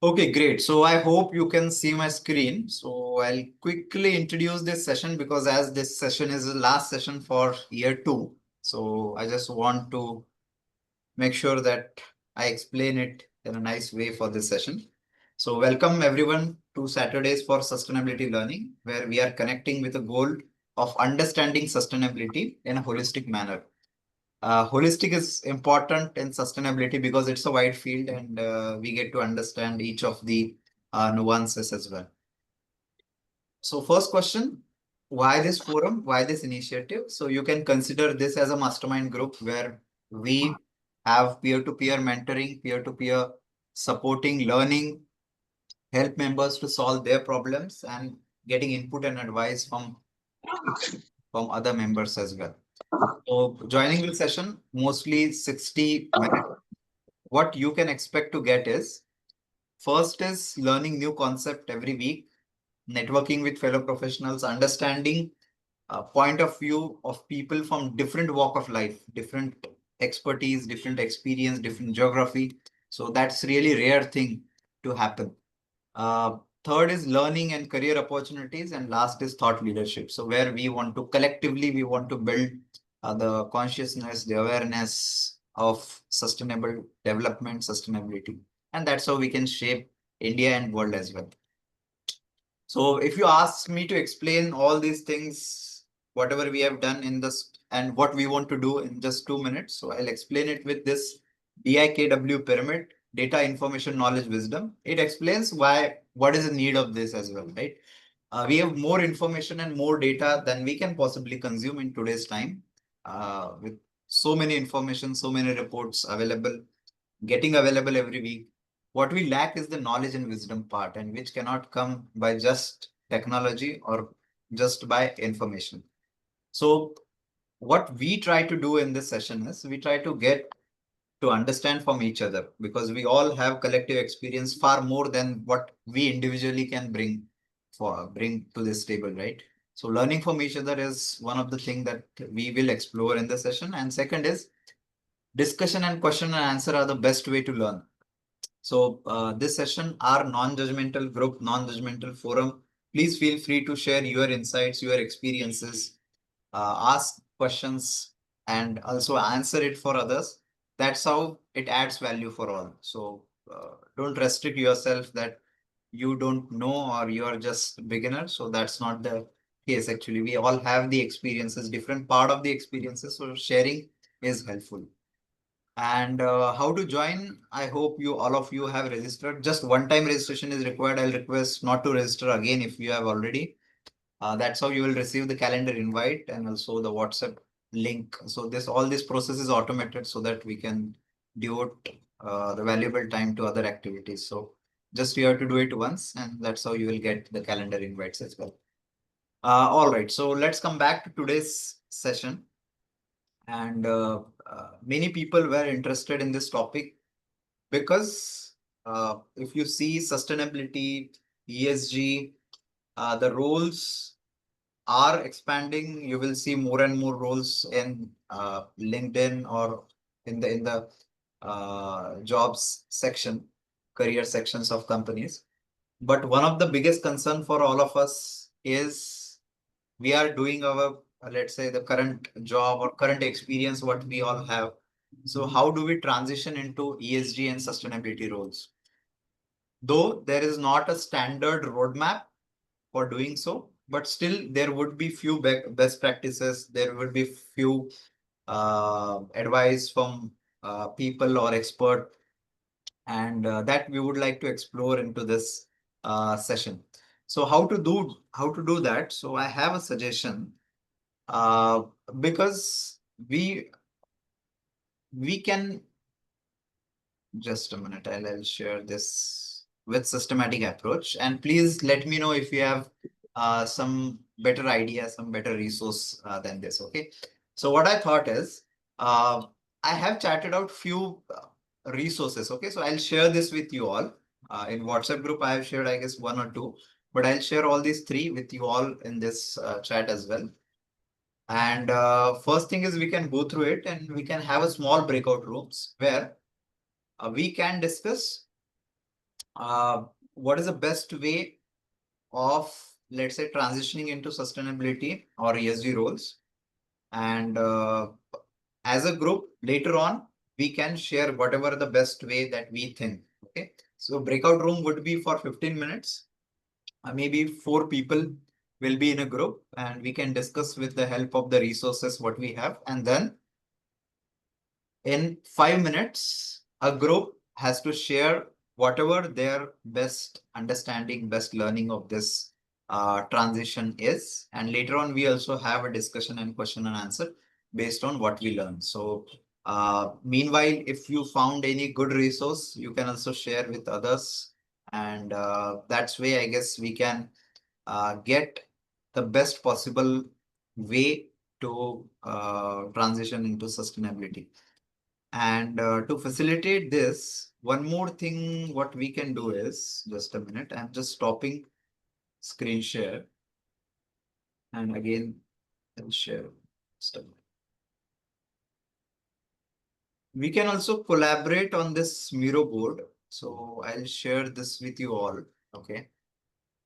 Okay, great. So I hope you can see my screen. So I'll quickly introduce this session because as this session is the last session for year 2. So I just want to make sure that I explain it in a nice way for this session. So welcome everyone to Saturdays for Sustainability Learning, where we are connecting with the goal of understanding sustainability in a holistic manner. Holistic is important in sustainability because it's a wide field and we get to understand each of the nuances as well. So first question, why this forum? Why this initiative? So you can consider this as a mastermind group where we have peer-to-peer mentoring, peer-to-peer supporting, learning, help members to solve their problems and getting input and advice from other members as well. So joining the session, mostly 60 minutes. What you can expect to get is first is learning new concept every week, networking with fellow professionals, understanding point of view of people from different walk of life, different expertise, different experience, different geography. So that's really rare thing to happen. Third is learning and career opportunities, and last is thought leadership. So where we want to collectively, we want to build the consciousness, the awareness of sustainable development, sustainability, and that's how we can shape India and world as well. So if you ask me to explain all these things, whatever we have done in this and what we want to do in just 2 minutes, so I'll explain it with this DIKW pyramid, data, information, knowledge, wisdom. It explains what is the need of this as well, right? We have more information and more data than we can possibly consume in today's time. With so many information, so many reports available, getting available every week. What we lack is the knowledge and wisdom part, and which cannot come by just technology or just by information. So what we try to do in this session is we try to get to understand from each other because we all have collective experience far more than what we individually can bring to this table, right? So learning from each other is one of the things that we will explore in the session. And second is discussion and question and answer are the best way to learn. So this session, our non-judgmental group, non-judgmental forum, please feel free to share your insights, your experiences, ask questions, and also answer it for others. That's how it adds value for all. So don't restrict yourself that you don't know or you are just beginner. So that's not the case. Actually, we all have the experiences, different part of the experiences. So sharing is helpful. And how to join? I hope you all of you have registered. Just one time registration is required. I'll request not to register again if you have already. That's how you will receive the calendar invite and also the WhatsApp link. So this all this process is automated so that we can devote the valuable time to other activities. So just you have to do it once, and that's how you will get the calendar invites as well. All right, so let's come back to today's session. And many people were interested in this topic because if you see sustainability, ESG, the roles are expanding. You will see more and more roles in LinkedIn or in the jobs section, career sections of companies. But one of the biggest concern for all of us is we are doing our, let's say, the current job or current experience, what we all have. So how do we transition into ESG and sustainability roles? Though there is not a standard roadmap for doing so, but still there would be few best practices. There would be few advice from people or expert, and that we would like to explore into this session. So how to do that? So I have a suggestion uh, because we can just a minute. I'll share this with systematic approach, and please let me know if you have some better idea, some better resource than this. Okay. So what I thought is I have chatted out few resources. Okay. So I'll share this with you all in WhatsApp group. I have shared, I guess, one or two, but I'll share all these three with you all in this chat as well. And first thing is we can go through it and we can have a small breakout rooms where we can discuss what is the best way of, let's say, transitioning into sustainability or ESG roles. And as a group, later on, we can share whatever the best way that we think. Okay. So breakout room would be for 15 minutes. Maybe 4 people will be in a group and we can discuss with the help of the resources what we have. And then in 5 minutes, a group has to share whatever their best understanding, best learning of this transition is. And later on, we also have a discussion and question and answer based on what we learn. So meanwhile, if you found any good resource, you can also share with others. And that's way, I guess, we can get the best possible way to transition into sustainability. And to facilitate this, one more thing what we can do is, just a minute, I'm just stopping screen share. And again, I'll share stuff. We can also collaborate on this Miro board. So I'll share this with you all. Okay.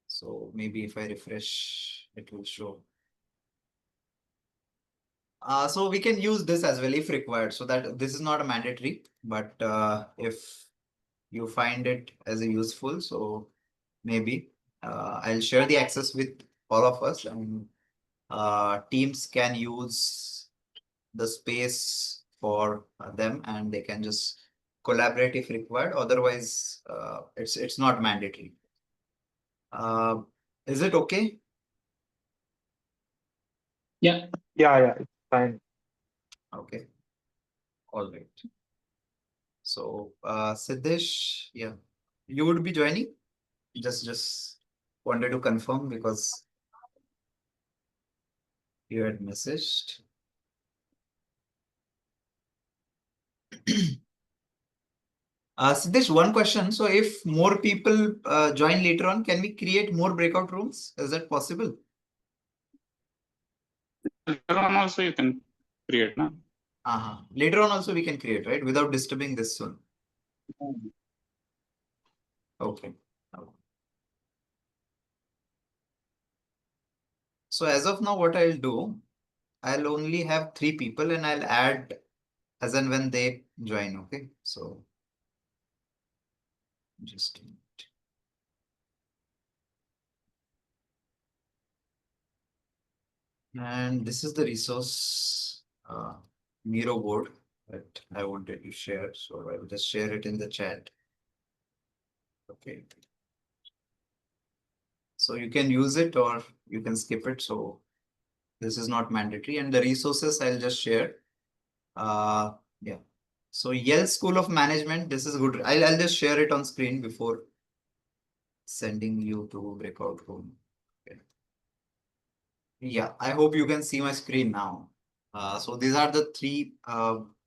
So maybe if I refresh, it will show. So we can use this as well if required. So that this is not a mandatory, but if you find it as a useful, so maybe I'll share the access with all of us, and teams can use the space for them and they can just collaborate if required. Otherwise, it's not mandatory. Uh, is it okay? Yeah. Yeah, it's fine. Okay. All right. So, Siddesh, yeah, you would be joining? Just wanted to confirm because you had messaged. Siddesh, one question. So if more people join later on, can we create more breakout rooms? Is that possible? Later on also you can create, no? Later on also we can create, right? Without disturbing this one. Okay. So as of now, what I'll do, I'll only have 3 people and I'll add as and when they join. Okay. So just a minute. And this is the resource Miro board that I wanted to share. So I will just share it in the chat. Okay. So you can use it or you can skip it. So this is not mandatory. And the resources I'll just share. Yeah. So Yale School of Management, this is good. I'll just share it on screen before sending you to breakout room. Okay. Yeah, I hope you can see my screen now. So these are the 3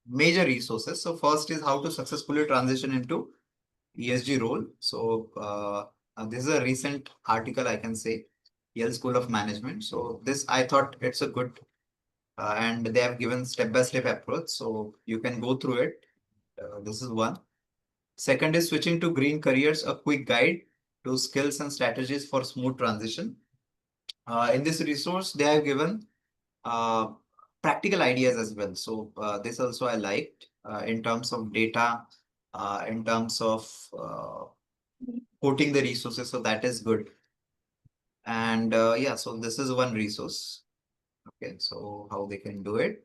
major resources. So first is how to successfully transition into ESG role. So this is a recent article, I can say, Yale School of Management. So this, I thought it's a good, and they have given step-by-step approach. So you can go through it. This is one. Second is switching to green careers, a quick guide to skills and strategies for smooth transition. In this resource, they have given uh, practical ideas as well. So this also I liked in terms of data, in terms of quoting the resources. So that is good. And yeah, so this is one resource. Okay, so how they can do it.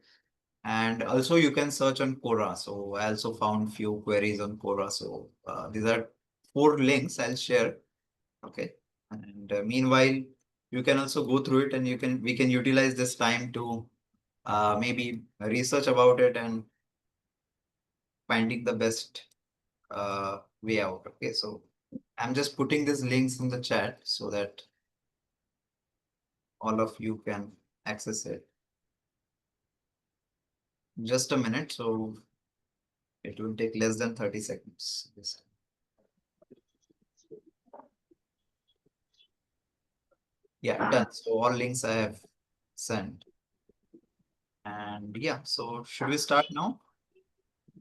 And also you can search on Quora. So I also found few queries on Quora. So these are 4 links I'll share. Okay. And meanwhile, you can also go through it and we can utilize this time to maybe research about it and finding the best way out. Okay. So I'm just putting these links in the chat so that all of you can access it. Just a minute. So it will take less than 30 seconds. Yes. Yeah, done. So all links I have sent. And yeah, so should we start now?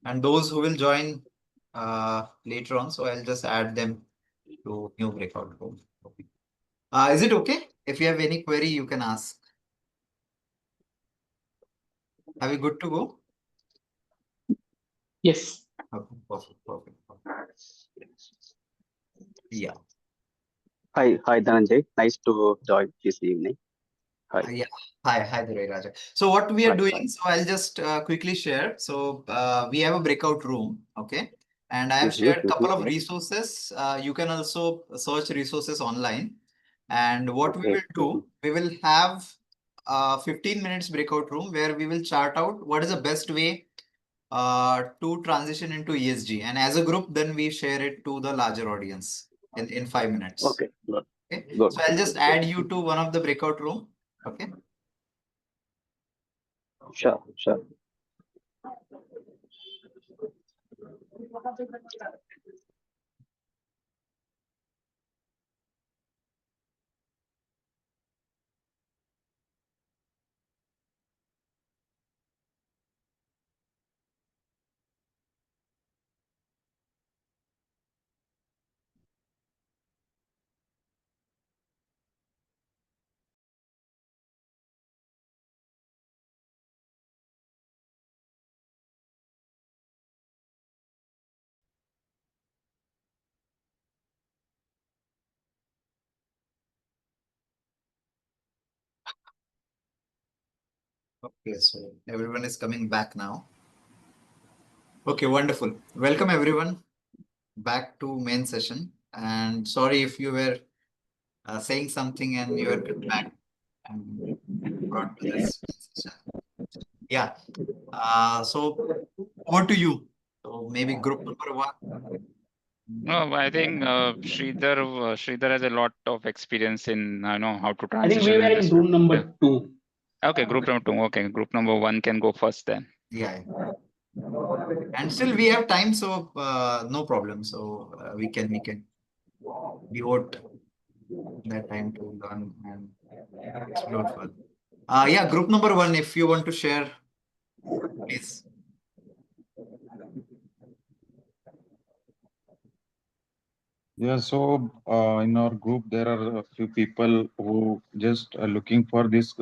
And those who will join later on, so I'll just add them to new breakout room. Okay. Is it okay? If you have any query, you can ask. Are we good to go? Yes. Okay, perfect. Yeah. Hi, Dhananjay. Nice to join this evening. Hi. Yeah. Hi, Durai Raja. So what we are Hi. doing, so I'll just quickly share. So we have a breakout room, okay? And I have shared a couple of resources. You can also search resources online. And what we Okay. will do, we will have 15 minutes breakout room where we will chart out what is the best way to transition into ESG. And as a group, then we share it to the larger audience in 5 minutes. Okay. Good. Okay. Good. So I'll just add you to one of the breakout room. Okay. Sure. Okay, so everyone is coming back now. Okay, wonderful. Welcome everyone back to main session. And sorry if you were saying something and you were cut back and brought to this session. Yeah. So over to you. So maybe group number one. No, I think Sridhar has a lot of experience in how to I think we transition were in in this room field. number Yeah. 2. Okay, group number 2. Okay, group number 1 can go first then. Yeah. And still we have time, so no problem. So we can devote that time to learn and explore further. Yeah, group number 1, if you want to share, please. Yeah, so in our group, there are a few people who just are looking for this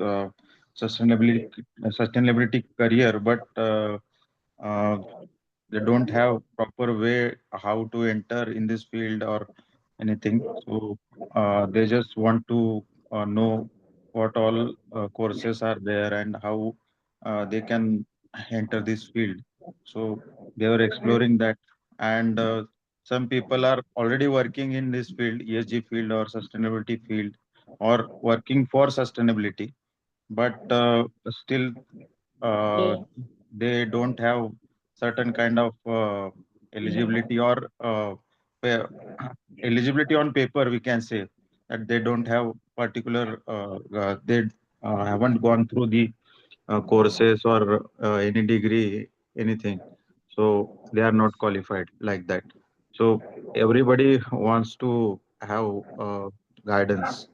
sustainability career, but uh, they don't have proper way how to enter in this field or anything. So they just want to know what all courses are there and how they can enter this field. So they were exploring that, and some people are already working in this field, ESG field or sustainability field, or working for sustainability, but still uh, they don't have certain kind of eligibility or pa- eligibility on paper, we can say that they don't have particular they haven't gone through the courses or any degree, anything, so they are not qualified like that. So everybody wants to have guidance.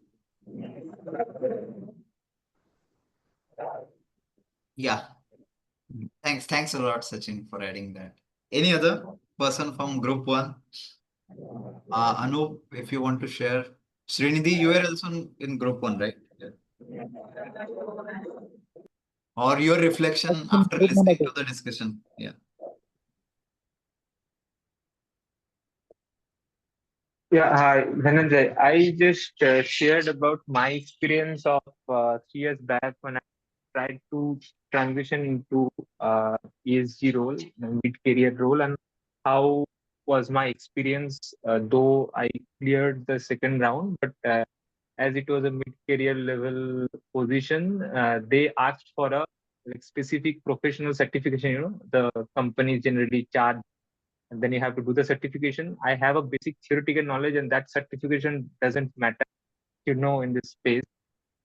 Yeah. Thanks a lot, Sachin, for adding that. Any other person from group 1? Anup, if you want to share. Srinidhi, you were also in group 1, right? Yeah. Or your reflection after listening to the discussion. Yeah. Yeah, hi, Dhananjay. I just shared about my experience of 3 years back when I tried to transition into ESG role, mid-career role, and how was my experience, though I cleared the second round, but as it was a mid-career level position, they asked for a like specific professional certification. The companies generally charge and then you have to do the certification. I have a basic theoretical knowledge, and that certification doesn't matter, in this space.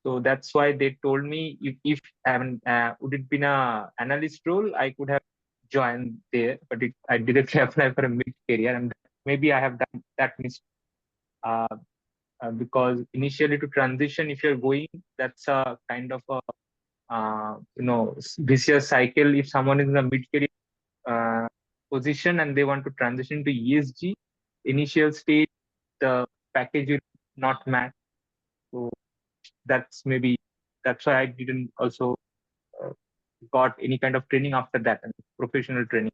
So that's why they told me if I mean, would it been a analyst role, I could have joined there, but I directly apply for a mid career, and maybe I have done that mistake. Uh, because initially to transition, if you're going, that's a kind of a vicious cycle. If someone is in a mid-career position and they want to transition to ESG, initial stage, the package will not match. So that's why I didn't also uh, got any kind of training after that, and professional training.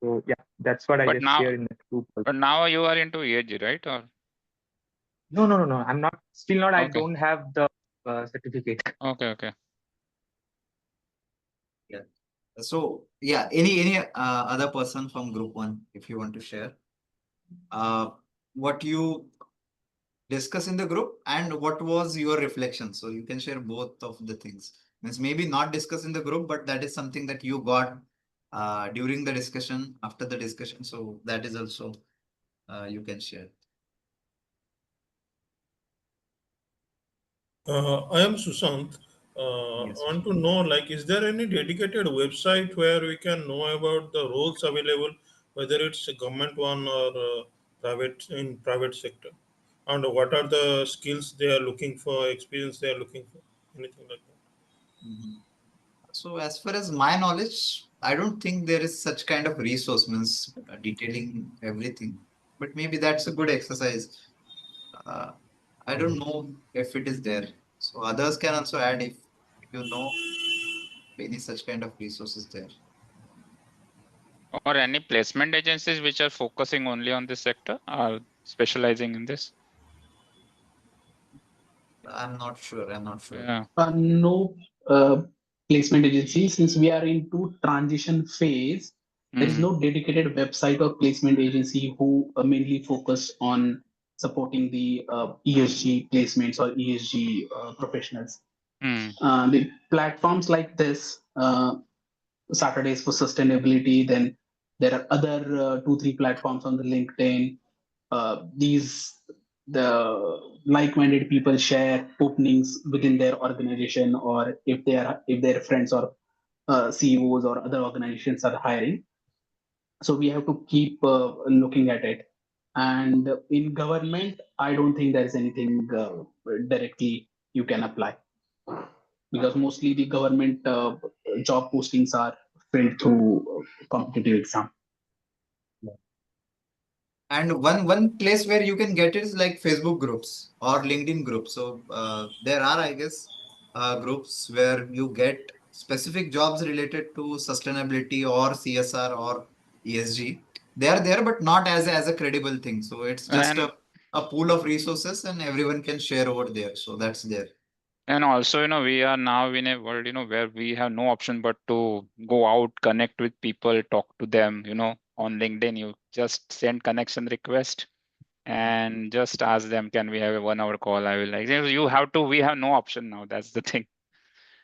So yeah, that's what I But just now, share in the group. but now you are into ESG, right? Or No. I'm not. Still not. I okay, don't have the certificate. okay. Yeah. So yeah, any other person from group one, if you want to share, what you discuss in the group and what was your reflection. So you can share both of the things. Means maybe not discuss in the group, but that is something that you got during the discussion, after the discussion. So that is also you can share. I am Sushant. Yes. I want to know, like, is there any dedicated website where we can know about the roles available, whether it's a government one or private sector, and what are the skills they are looking for, experience they are looking for, anything like that? Mhm. So as far as my knowledge, I don't think there is such kind of resource means detailing everything. But maybe that's a good exercise. Uh, I don't know if it is there. So others can also add if you know any such kind of resources there. Or any placement agencies which are focusing only on this sector or specializing in this? I'm not sure. I'm not sure. Yeah. No placement agency. Since we are into transition phase, there is Mm, no dedicated website or placement agency who mainly focus on supporting the ESG placements or ESG professionals. mm, The platforms like this, Saturdays for Sustainability, then there are other 2-3 platforms on the LinkedIn. These the like-minded people share openings within their organization, or if their friends or CEOs or other organizations are hiring. So we have to keep looking at it. And in government, I don't think there is anything directly you can apply, because mostly the government job postings are filled through competitive exam. And one place where you can get it is like Facebook groups or LinkedIn groups. So there are, I guess, groups where you get specific jobs related to sustainability or CSR or ESG. They are there, but not as a credible thing. So it's just and a pool of resources and everyone can share over there. So that's there. and also, we are now in a world, where we have no option but to go out, connect with people, talk to them. On LinkedIn, you just send connection request and just ask them, can we have a 1 hour call? I will like, we have no option now. That's the thing.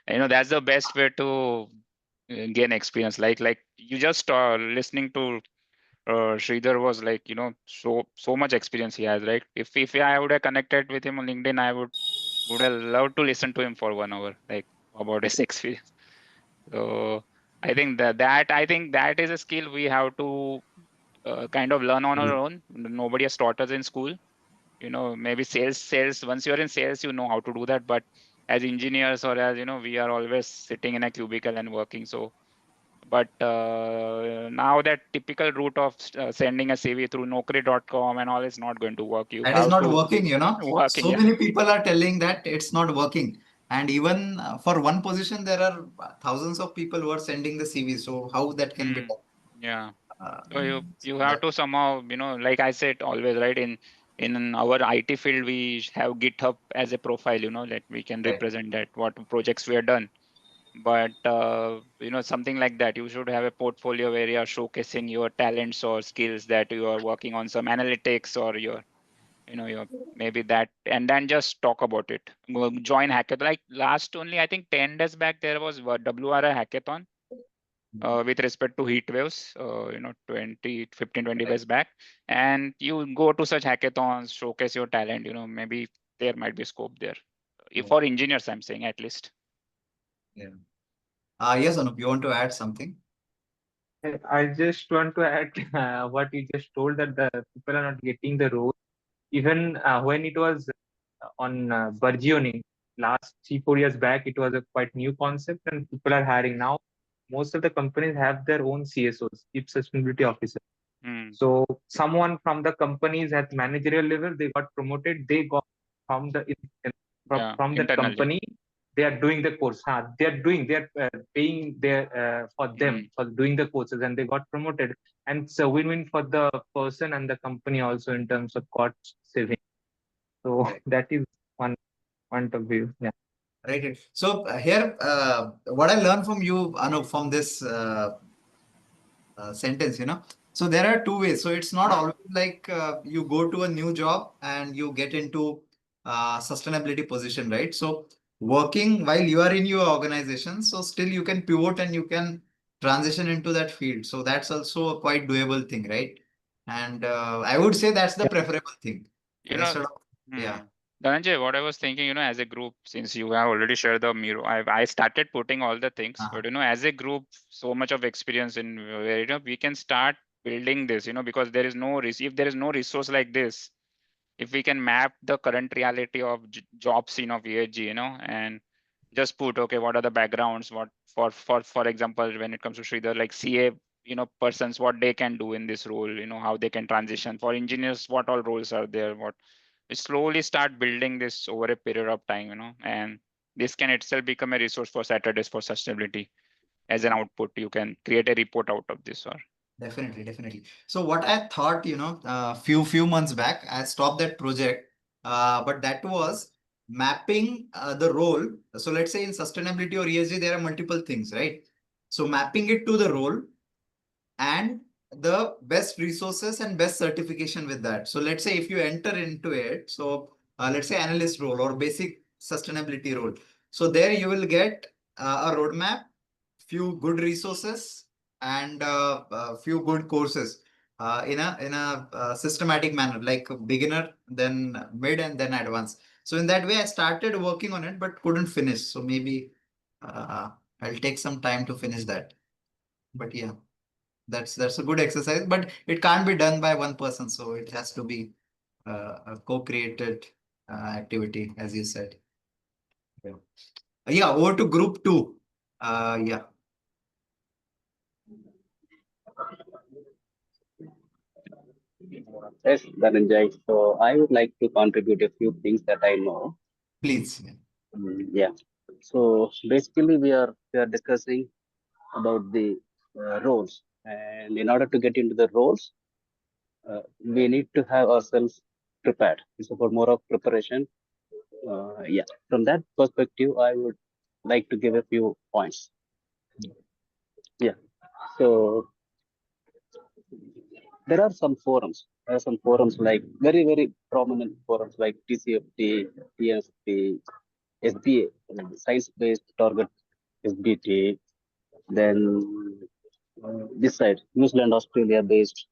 That's the best way to gain experience. Like you just listening to Sridhar was like, so much experience he has, right? If I would have connected with him on LinkedIn, I would have loved to listen to him for 1 hour, like about his experience. So I think that is a skill we have to kind of learn on our own. Nobody has taught us in school. Maybe sales. Once you're in sales, you know how to do that. But as engineers or as we are always sitting in a cubicle and working. So, but now that typical route of sending a CV through Naukri.com and all is not going to work. You That is have not to working, working. So Yeah. many people are telling that it's not working. And even for one position, there are thousands of people who are sending the CV. So how that can be done? Yeah. Uh, So you so have that, to somehow, like I said always, right? In our IT field, we have GitHub as a profile, that we can right. represent that what projects we have done. But something like that, you should have a portfolio where you are showcasing your talents or skills, that you are working on some analytics or your maybe that, and then just talk about it. Join hackathon. Like last only, I think 10 days back, there was WRI hackathon with respect to heat waves, 20 Right. days back. And you go to such hackathons, showcase your talent, maybe there might be scope there. If for engineers, I'm saying at least. Yeah. Yes, Anup, you want to add something? I just want to add what you just told, that the people are not getting the role. Even when it was on burgeoning, last 3-4 years back, it was a quite new concept, and people are hiring now. Most of the companies have their own CSOs, Chief Sustainability Officer. So someone from the companies at managerial level, they got promoted. They got from the from the internally. company. They are doing the course. They are paying their for them for doing the courses, and they got promoted. And it's a win-win for the person and the company also in terms of cost saving. So that is one point of view. Yeah. Right. So here, what I learned from you, Anup, from this sentence, so there are two ways. So it's not always like you go to a new job and you get into sustainability position, right? So working while you are in your organization, so still you can pivot and you can transition into that field. So that's also a quite doable thing, right? And I would say that's the preferable thing. Yeah. Dhananjay, what I was thinking, as a group, since you have already shared the Miro, I started putting all the things, but as a group, so much of experience in where we can start building this, because there is no if there is no resource like this, if we can map the current reality of job scene of ESG, and just put, okay, what are the backgrounds, what for example, when it comes to Sridhar, like CA, persons, what they can do in this role, how they can transition. For engineers, what all roles are there, what we slowly start building this over a period of time, and this can itself become a resource for Saturdays for sustainability. As an output, you can create a report out of this. Or Definitely. So what I thought, few months back, I stopped that project, but that was mapping the role. So let's say in sustainability or ESG, there are multiple things, right? So mapping it to the role and the best resources and best certification with that. So let's say if you enter into it, so let's say analyst role or basic sustainability role. So there you will get a roadmap, few good resources, and a few good courses in a systematic manner, like beginner, then mid, and then advanced. So in that way, I started working on it, but couldn't finish. So maybe I'll take some time to finish that. But yeah, that's a good exercise, but it can't be done by one person. So it has to be a co-created activity, as you said. Yeah, over to group 2. Yeah. Yes, Dhananjay. So I would like to contribute a few things that I know. Please. Yeah. So basically, we are discussing about the roles, and in order to get into the roles, we need to have ourselves prepared. It's about more of preparation. Yeah. From that perspective, I would like to give a few points. Yeah. So there are some forums. There are some forums like very prominent forums like TCFT, TSP, SBA, Science-Based Target SBT, then this side, New Zealand, Australia-based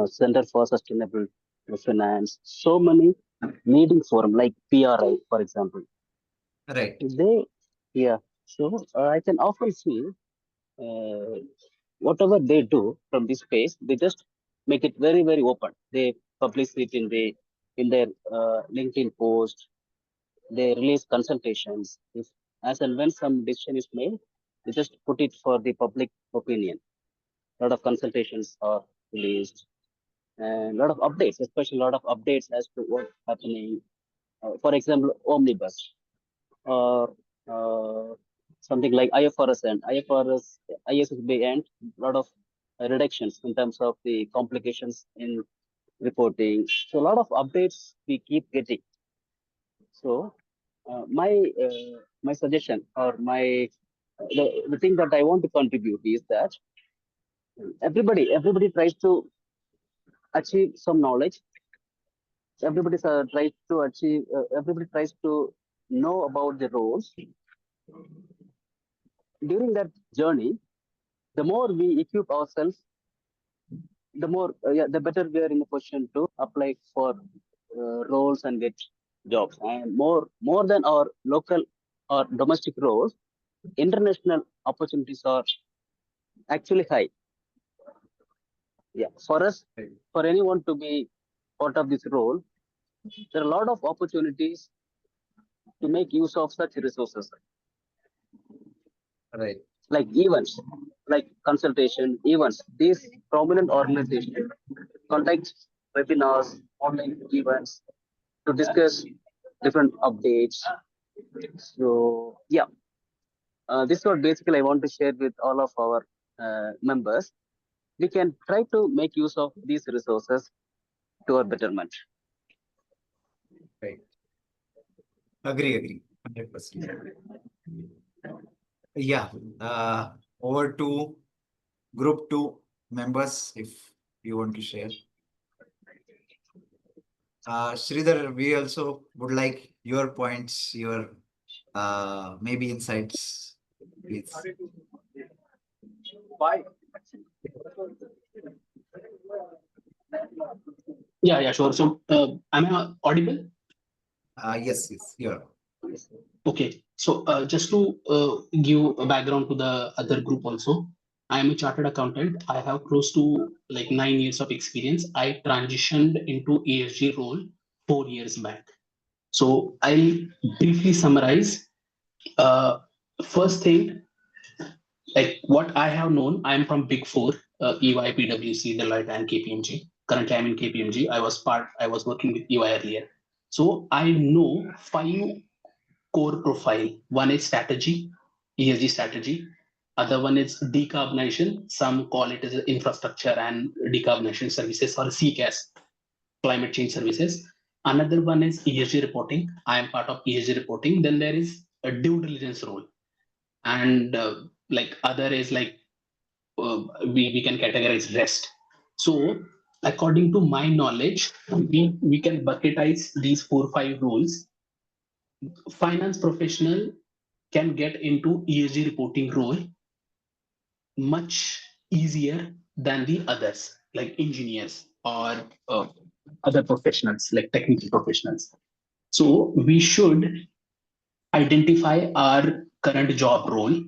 Center for Sustainable Finance. So many leading forum like PRI, for example. Right. So I can often see whatever they do from this space, they just make it very open. They publish it in their LinkedIn post. They release consultations. If as and when some decision is made, they just put it for the public opinion. A lot of consultations are released and a lot of updates, especially a lot of updates as to what's happening. For example, omnibus or something like IFRS and ISSB and a lot of reductions in terms of the complications in reporting. So a lot of updates we keep getting. So my suggestion or the thing that I want to contribute is that everybody tries to achieve some knowledge. Everybody tries to achieve. Everybody tries to know about the roles. During that journey, the more we equip ourselves, the better we are in a position to apply for roles and get jobs. And more than our local or domestic roles, international opportunities are actually high. Yeah, for us, for anyone to be part of this role, there are a lot of opportunities to make use of such resources Right. like events, like consultation events. These prominent organizations conduct webinars, online events to discuss different updates. So yeah, this is what basically I want to share with all of our members. We can try to make use of these resources to our betterment. Right. Agree. 100%. Yeah. Over to group 2 members if you want to share. Sridhar, we also would like your points, your maybe insights, please. Yeah, sure. So, am I audible? Yes, you're. Okay. So, just to give a background to the other group also, I am a chartered accountant. I have close to like 9 years of experience. I transitioned into ESG role 4 years back. So, I'll briefly summarize. First thing, like what I have known, I'm from Big Four, EY, PwC, Deloitte, and KPMG. Currently, I'm in KPMG. I was working with EY earlier. So I know 5 core profile. One is strategy, ESG strategy. Other one is decarbonization. Some call it as infrastructure and decarbonization services or CCAS, climate change services. Another one is ESG reporting. I am part of ESG reporting. Then there is a due diligence role, and like other is like we can categorize rest. So according to my knowledge, we can bucketize these 4 5 roles. Finance professional can get into ESG reporting role much easier than the others, like engineers or other professionals, like technical professionals. So we should identify our current job role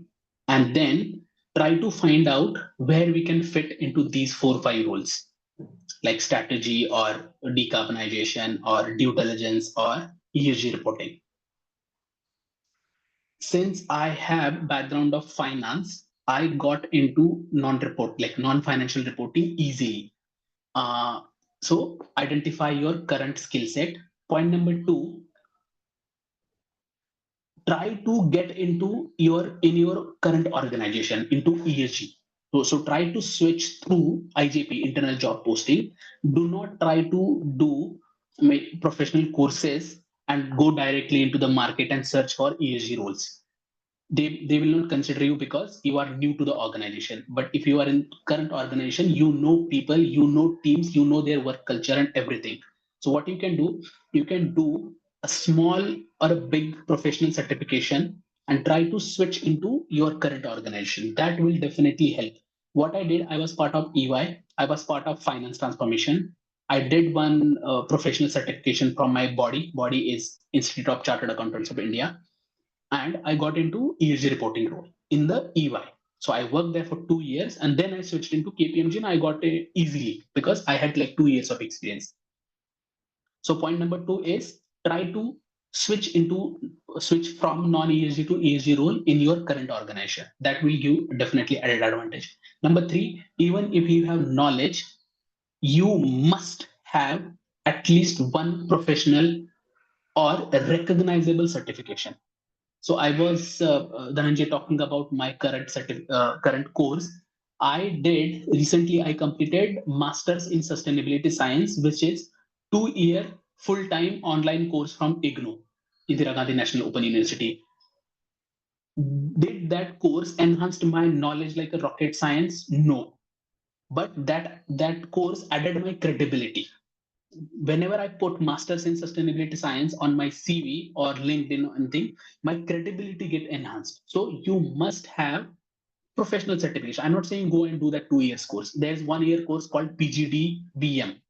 and then try to find out where we can fit into these 4 5 roles, like strategy or decarbonization or due diligence or ESG reporting. Since I have background of finance, I got into non-financial reporting easily. So identify your current skill set. Point number 2, try to get into your current organization into ESG. So try to switch through IJP, internal job posting. Do not try to do professional courses and go directly into the market and search for ESG roles. They will not consider you because you are new to the organization. But if you are in current organization, you know people, you know teams, you know their work culture and everything. So what you can do a small or a big professional certification and try to switch into your current organization. That will definitely help. What I did, I was part of EY, I was part of finance transformation. I did one professional certification from my body is Institute of Chartered Accountants of India, and I got into ESG reporting role in the EY. So I worked there for 2 years and then I switched into KPMG and I got it easily because I had like 2 years of experience. So point number 2 is try to switch from non-ESG to ESG role in your current organization. That will give definitely added advantage. Number 3, even if you have knowledge, you must have at least one professional or a recognizable certification. So I was Dhananjay talking about my current course. I did recently. I completed Masters in Sustainability Science, which is 2 year full-time online course from IGNOU, Indira Gandhi National Open University. Did that course enhanced my knowledge like a rocket science? No, but that course added my credibility. Whenever I put Masters in Sustainability Science on my CV or LinkedIn or anything, my credibility get enhanced. So you must have professional certification. I'm not saying go and do that 2 years course. There's 1 year course called PGDBM.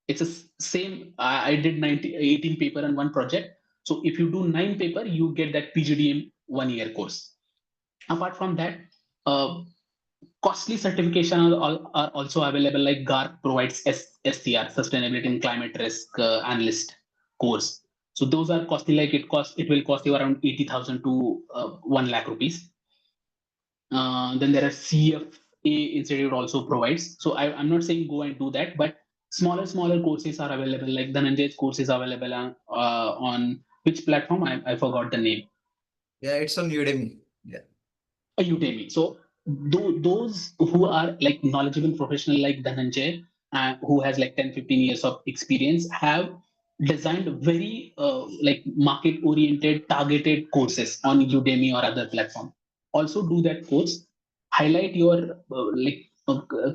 It's a same. I did 18 paper and one project. So if you do 9 paper, you get that PGDM 1 year course. Apart from that, costly certification are also available, like GARP provides SCR, Sustainability and Climate Risk Analyst course. So those are costly, like it will cost you around 80,000 to 1 lakh rupees. Then there are CFA Institute also provides. So I'm not saying go and do that, but smaller courses are available. Like Dhananjay's course is available on which platform? I forgot the name. Yeah, it's on Udemy. Yeah. Udemy. So those who are like knowledgeable professional like Dhananjay, who has like 10-15 years of experience, have designed very like market oriented targeted courses on Udemy or other platform. Also do that course, highlight your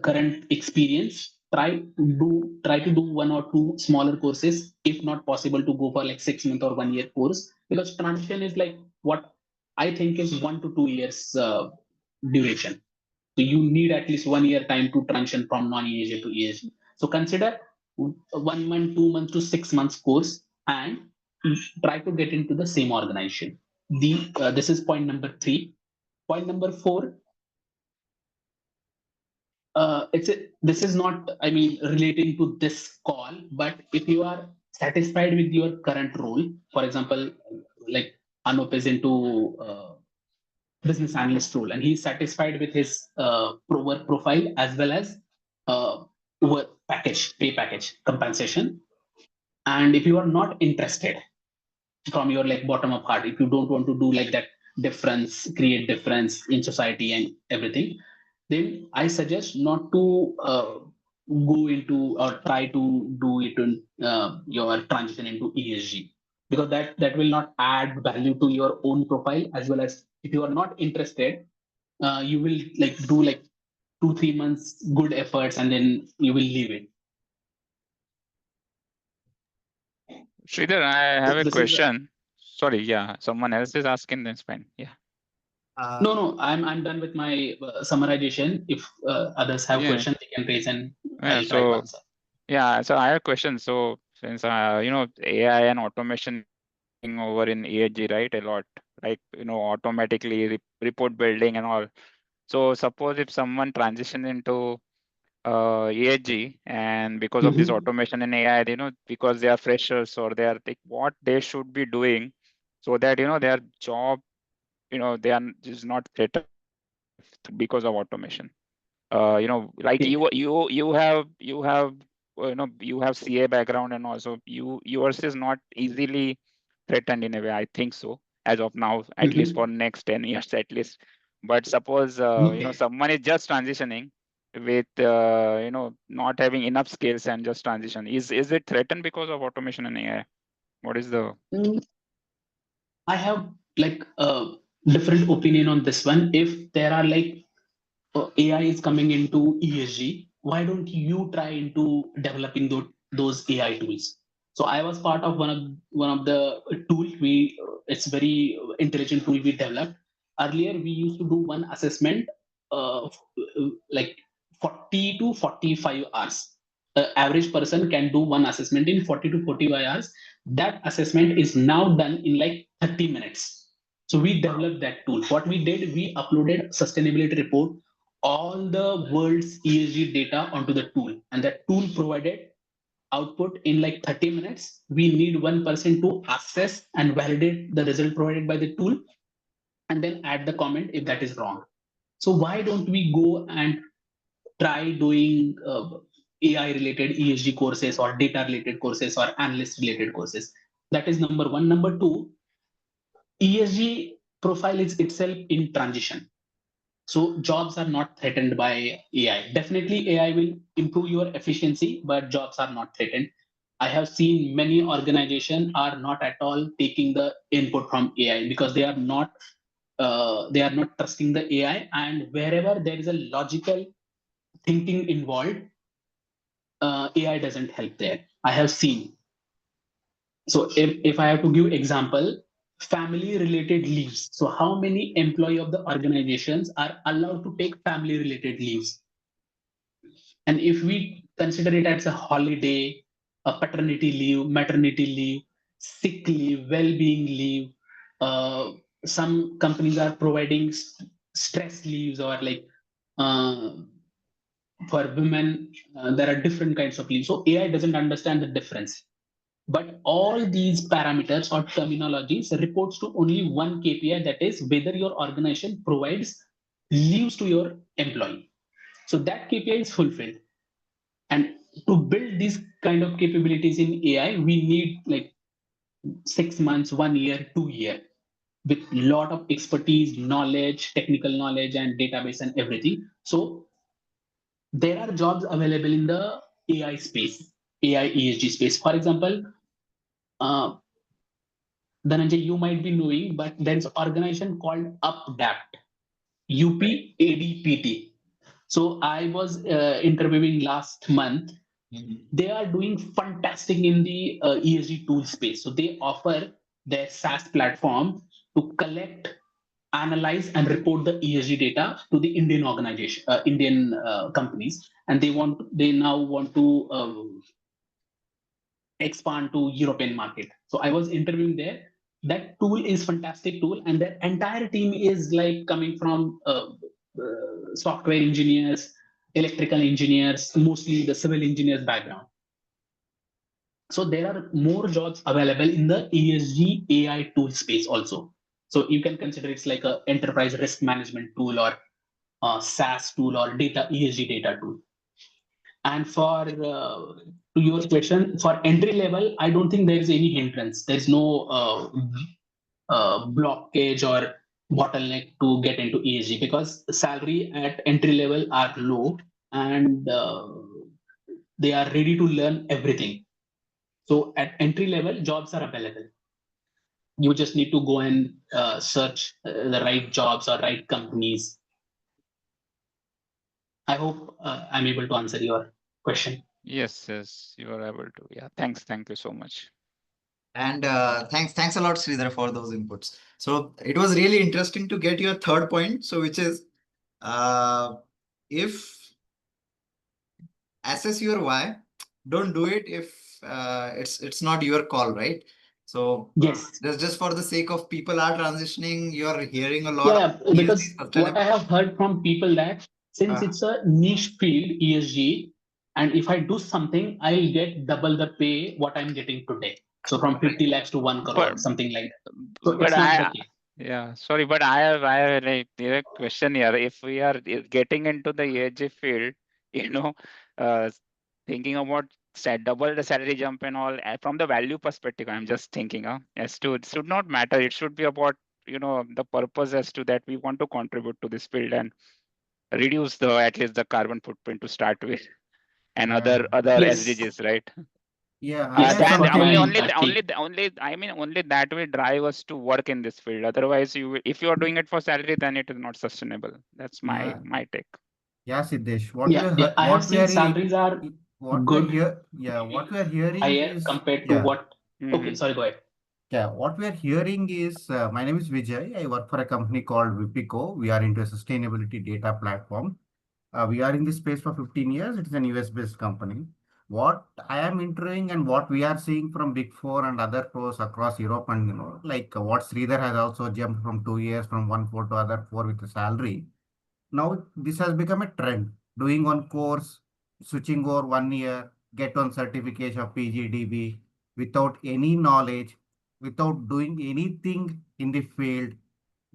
current experience, try to do 1 or 2 smaller courses, if not possible to go for like 6 month or 1 year course, because transition is like what I think is 1 to 2 years duration. So you need at least 1 year time to transition from non-ESG to ESG. So consider 1 month, 2 months to 6 months course and try to get into the same organization. This is point number 3. Point number 4. This is not, I mean, relating to this call, but if you are satisfied with your current role, for example, like Anup is into business analyst role and he's satisfied with his work profile as well as work package, pay package, compensation. And if you are not interested from your like bottom of heart, if you don't want to do like that create difference in society and everything, then I suggest not to go into or try to do it in your transition into ESG, because that will not add value to your own profile, as well as if you are not interested, you will like do like 2-3 months good efforts and then you will leave it. Sridhar, I have a This is question. Sorry, yeah, someone else is asking, that's fine. Yeah. no, I'm done with my summarization. If others have Yeah. questions, they can raise and Yeah, I'll try to so answer. yeah, so I have a question. So since AI and automation over in ESG, right, a lot, like automatically report building and all. So suppose if someone transition into ESG, and because of this automation and AI, because they are freshers or they are like, what they should be doing so that their job, they are just not threatened because of automation. Like you have you have CA background, and also yours is not easily threatened in a way, I think so, as of now, at least for next 10 years at least. But suppose someone is just transitioning with not having enough skills and just transition, is it threatened because of automation and AI? What is the I have like a different opinion on this one. If there are like AI is coming into ESG, why don't you try into developing those AI tools? So I was part of one of the tool it's very intelligent tool we developed. Earlier we used to do one assessment like 40 to 45 hours. The average person can do one assessment in 40 to 45 hours. That assessment is now done in like 30 minutes. So we developed that tool. What we did, we uploaded sustainability report, all the world's ESG data onto the tool, and that tool provided output in like 30 minutes. We need one person to assess and validate the result provided by the tool and then add the comment if that is wrong. So why don't we go and try doing AI related ESG courses or data related courses or analyst related courses? That is number one. Number two, ESG profile is itself in transition. So jobs are not threatened by AI. Definitely AI will improve your efficiency, but jobs are not threatened. I have seen many organizations are not at all taking the input from AI because they are not trusting the AI, and wherever there is a logical thinking involved, AI doesn't help there. I have seen. So if I have to give example, family related leaves. So how many employee of the organizations are allowed to take family related leaves? And if we consider it as a holiday, a paternity leave, maternity leave, sick leave, well-being leave, some companies are providing stress leaves, or like uh, for women, there are different kinds of leaves. So AI doesn't understand the difference. But all these parameters or terminologies reports to only one KPI, that is whether your organization provides leaves to your employee. So that KPI is fulfilled. And to build these kind of capabilities in AI, we need like 6 months, 1 year, 2 year, with lot of expertise, knowledge, technical knowledge, and database and everything. So there are jobs available in the AI space, AI ESG space. For example, uh, Dhananjay, you might be knowing, but there is an organization called UpDapt, UPADPT. So I was interviewing last month. They are doing fantastic in the ESG tool space. So they offer their SaaS platform to collect, analyze, and report the ESG data to the Indian organization, Indian companies, and they now want to expand to European market. So I was interviewing there. That tool is fantastic tool, and their entire team is like coming from software engineers, electrical engineers, mostly the civil engineers background. So there are more jobs available in the ESG AI tool space also. So you can consider it's like a enterprise risk management tool or SaaS tool or data ESG data tool. And for to your question, for entry level, I don't think there is any hindrance. There is no blockage or bottleneck to get into ESG because salary at entry level are low and they are ready to learn everything. So at entry level, jobs are available. You just need to go and search the right jobs or right companies. I hope I'm able to answer your question. Yes, you are able to. Yeah, thanks. Thank you so much. And thanks a lot, Sridhar, for those inputs. So it was really interesting to get your third point. So which is if assess your why, don't do it if it's not your call, right? So Yes. just for the sake of people are transitioning, you are hearing a lot Yeah, of because what I have heard from people that since it's a niche field, ESG, and if I do something, I'll get double the pay what I'm getting today. So from 50 lakhs to 1 crore, But something like that. So but it's not the case. yeah, sorry, but I have a direct question here. If we are getting into the ESG field, you know, uh, thinking about double the salary jump and all from the value perspective, I'm just thinking, as to it should not matter. It should be about the purpose as to that we want to contribute to this field and reduce the at least the carbon footprint to start with, and other Yes. SDGs, right? Yeah, Yes, that's Then what my only I mean only that will drive us to work in this field. Otherwise, if you are doing it for salary, then it is not sustainable. That's my take. Yeah, Siddesh. Yeah, I have seen salaries are What we are good, here, yeah, what we are hearing higher is, compared to what. Mhm. Okay, sorry, go ahead. yeah, what we are hearing is, my name is Vijay. I work for a company called Vipico. We are into a sustainability data platform. We are in this space for 15 years. It's an US-based company. What I am interviewing and what we are seeing from Big Four and other pros across Europe, and like what Sridhar has also jumped from 2 years from one four to other four with the salary. Now this has become a trend. Doing one course, switching over 1 year, get one certification of PGDB without any knowledge, without doing anything in the field,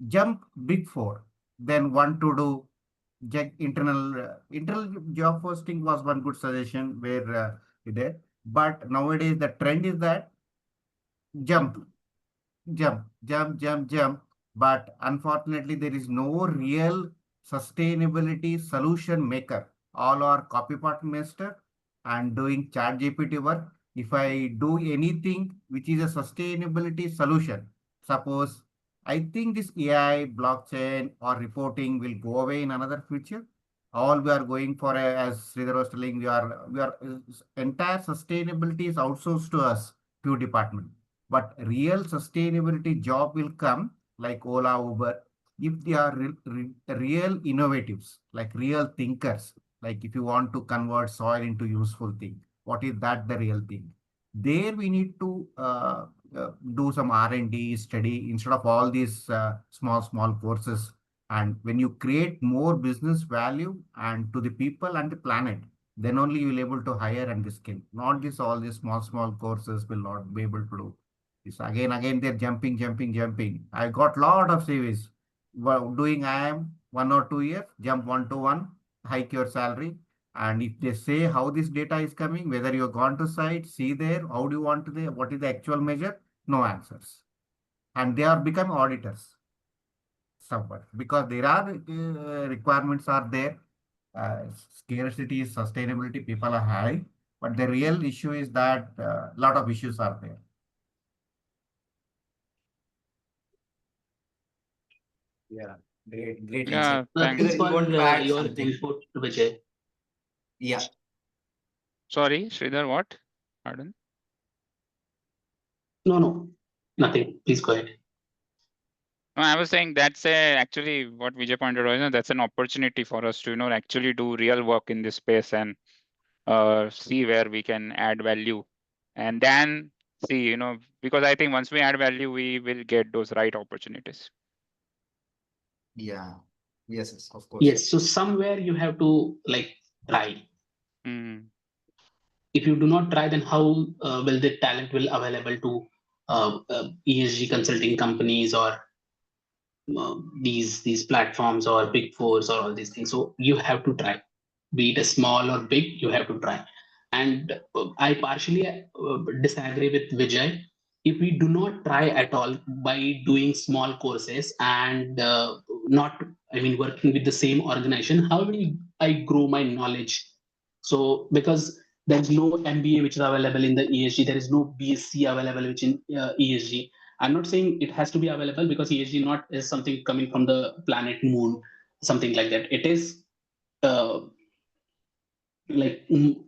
jump Big Four. Then want to do internal job posting was one good suggestion where you did. But nowadays the trend is that jump jump. But unfortunately, there is no real sustainability solution maker. All are copycat master and doing chat GPT work. If I do anything which is a sustainability solution, suppose I think this AI, blockchain, or reporting will go away in another future. All we are going for, as Sridhar was telling, we are entire sustainability is outsourced to us, few department. But real sustainability job will come like Ola, Uber, if they are real innovatives, like real thinkers. Like if you want to convert soil into useful thing, what is that the real thing? There we need to do some R&D study instead of all these small courses. And when you create more business value and to the people and the planet, Then only you will able to hire and skill. Not this all these small courses will not be able to do. This again they're jumping. I got lot of CVs. Doing I am 1 or 2 years, jump 1 to 1, hike your salary. And if they say how this data is coming, whether you've gone to site, see there, how do you want to what is the actual measure? No answers. And they are become auditors somewhat because there are requirements are there. Scarcity, sustainability, people are high, but the real issue is that a lot of issues are there. Yeah, great Yeah, insight. thanks. Thanks Sridhar, you for want to add your something? input, Vijay. Yeah. Sorry, Sridhar, what? Pardon? No, nothing. Please go ahead. No, I was saying that's actually what Vijay pointed out. That's an opportunity for us to actually do real work in this space and see where we can add value, and then see because I think once we add value, we will get those right opportunities. Yeah. Yes, of course. Yes, so somewhere you have to try. Mm. If you do not try, then how will the talent will available to ESG consulting companies or these platforms or big fours or all these things? So you have to try, be it a small or big, you have to try. And I partially disagree with Vijay. If we do not try at all by doing small courses and not, I mean, working with the same organization, how will I grow my knowledge? So because there's no MBA which is available in the ESG, there is no BSc available which in ESG. I'm not saying it has to be available because ESG not is something coming from the planet Moon, something like that. It is uh,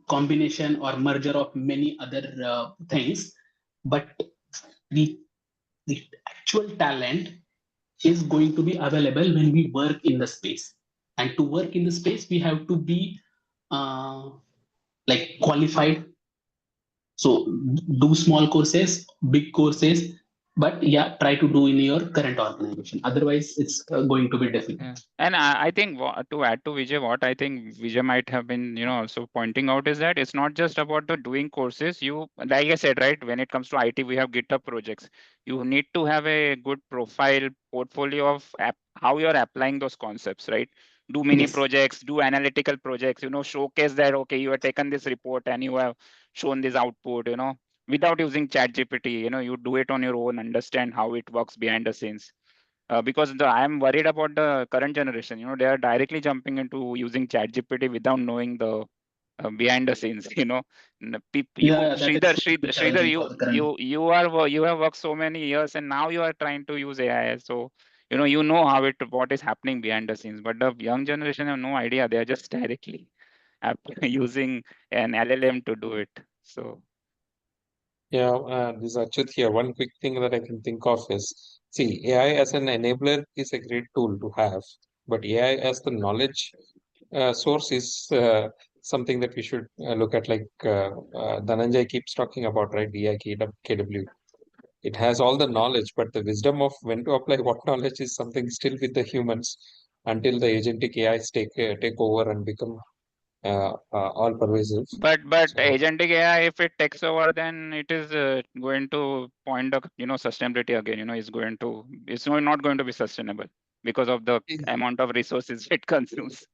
combination or merger of many other things, but the the actual talent is going to be available when we work in the space. And to work in the space, we have to be uh, qualified. So do small courses, big courses, but yeah, try to do in your current organization. Otherwise, it's going to be difficult. Yeah. And I think to add to Vijay, what I think Vijay might have been, also pointing out is that it's not just about the doing courses. You, like I said, right, when it comes to IT, we have GitHub projects. You need to have a good profile portfolio of how you're applying those concepts, right? Do mini Yes. projects, do analytical projects, showcase that, okay, you have taken this report and you have shown this output, without using ChatGPT, you do it on your own, understand how it works behind the scenes. Because I am worried about the current generation. They are directly jumping into using ChatGPT without knowing the behind the scenes. Yeah, that is Sridhar, challenging for the current. you have worked so many years, and now you are trying to use AI. So you know what is happening behind the scenes. But the young generation have no idea. They are just directly using an LLM to do it. So Yeah, this is Achyut here. One quick thing that I can think of is, see, AI as an enabler is a great tool to have, but AI as the knowledge source is something that we should look at, like Dhananjay keeps talking about, right? DIKW. It has all the knowledge, but the wisdom of when to apply what knowledge is something still with the humans until the agentic AIs take over and become all pervasive. But So, agentic AI, if it takes over, then it is going to point the sustainability again. Not going to be sustainable because of the amount of resources it consumes.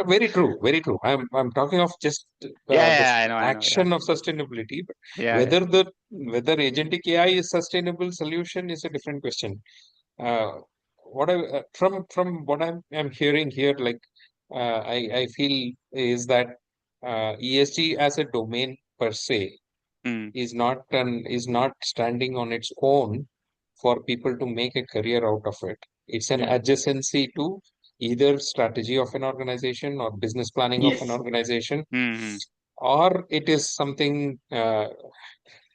very true, very true. I'm talking of just this I know. Yeah, action of sustainability, but yeah. whether agentic AI is sustainable solution is a different question. Uh, what I from what I'm hearing here, like I feel is that ESG as a domain per se Hmm. is not standing on its own for people to make a career out of it. It's an Yeah. adjacency to either strategy of an organization or business planning of an Yes. organization, Hmm. or it is something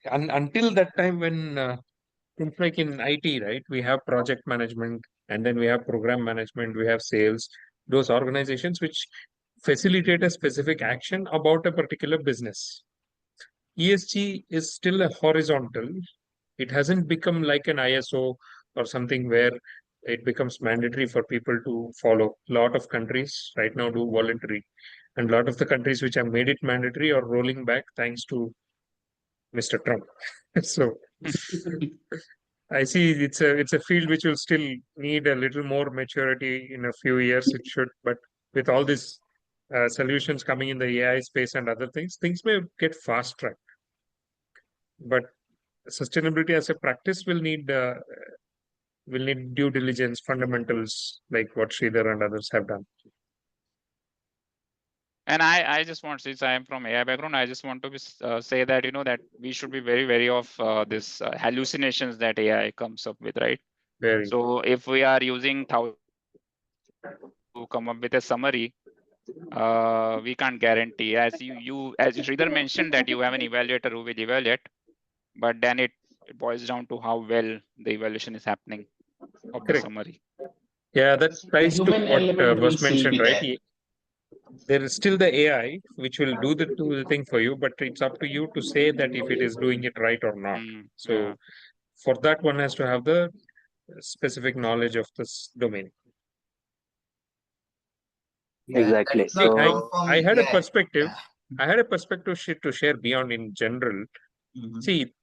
until that time when things like in IT, right? We have project management and then we have program management, we have sales, those organizations which facilitate a specific action about a particular business. ESG is still a horizontal. It hasn't become like an ISO or something where it becomes mandatory for people to follow. A lot of countries right now do voluntary. And a lot of the countries which have made it mandatory are rolling back thanks to Mr. Trump. So I see it's a field which will still need a little more maturity in a few years. It should, but with all these solutions coming in the AI space and other things may get fast tracked. But sustainability as a practice will need due diligence, fundamentals like what Sridhar and others have done. And I just want, since I am from AI background, I just want to say that, that we should be very wary of this hallucinations that AI comes up with, right? Very. So if we are using 1,000 to come up with a summary, we can't guarantee, as Sridhar mentioned, that you have an evaluator who will evaluate, but then it boils down to how well the evaluation is happening of the summary. Yeah, that ties to human what element will was still mentioned, be right? there. There is still the AI which will do the thing for you, but it's up to you to say that if it is doing it right or not. So Yeah. for that, one has to have the specific knowledge of this domain. Yeah, Exactly. that's not So from I had a AI. perspective. Yeah. I had a perspective to share beyond in general. Mhm. See,